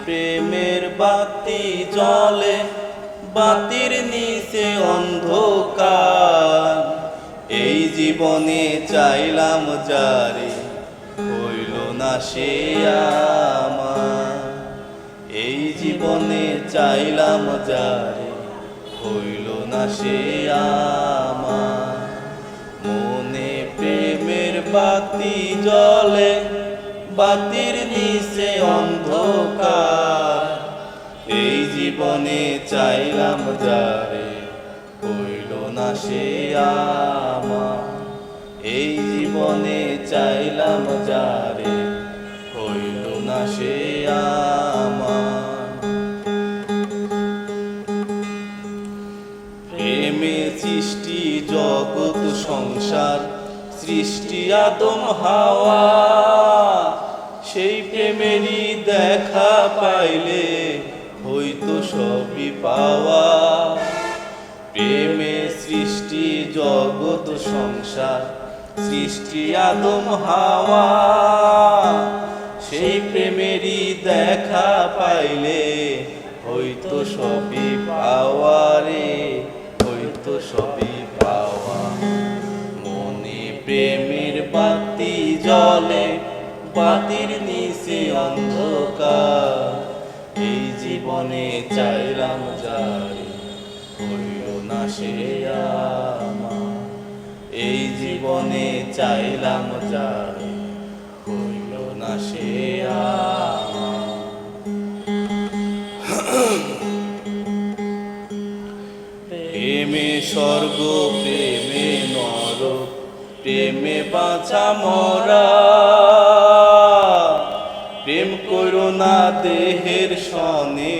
প্রেমের বাতি জ্বলে, বাতির নিচে অন্ধকার। এই জীবনে চাইলাম যারে, হইল না সে আমার। এই জীবনে চাইলাম যারে, হইল না সে আমার। মনে প্রেমের বাতি জ্বলে, বাতির নিচে অন্ধকার। এই জীবনে চাইলাম যারে, হইল না সে আমার। এই জীবনে চাইলাম যারে, হইল না সে আমার। প্রেমে সৃষ্টি জগৎ সংসার, সৃষ্টি আদম হাওয়া। সেই প্রেমেরই দেখা পাইলে হইতো সবই পাওয়া। প্রেমে সৃষ্টি জগৎ সংসার, সৃষ্টি আদম হাওয়া। সেই প্রেমেরই দেখা পাইলে হইতো সবই পাওয়া রে, হইতো সবই পাওয়া। মনে প্রেমের বাতি জ্বলে, বাতির নিচে অন্ধকার। এই জীবনে চাইলাম যারে, হইল না সে আমার। এই জীবনে চাইলাম যারে, হইল না সে আমার। প্রেমে স্বর্গ, প্রেমে নরক, প্রেমে বাঁচা মরা। প্রেম করো না দেহের সনে,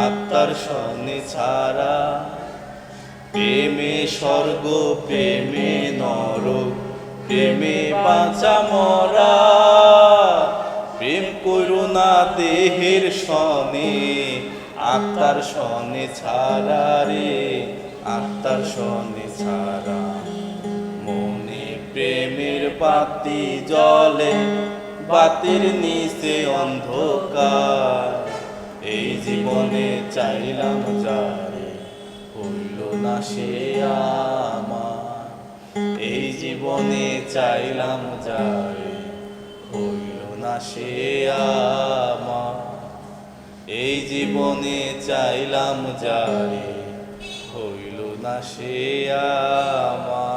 আত্মার সনে ছাড়া। প্রেমে স্বর্গ, প্রেমে নরক, প্রেমে বাঁচা মরা। প্রেম করো না দেহের সনে, আত্মার সনে ছাড়া রে, আত্মার সনে ছাড়া। মনে প্রেমের বাতি জ্বলে, বাতির নিচে অন্ধকার। এই জীবনে চাইলাম যারে, হইল না সে আমার। এই জীবনে চাইলাম যারে, হইল না সে আমার। এই জীবনে চাইলাম যারে, হইল না সে আমার।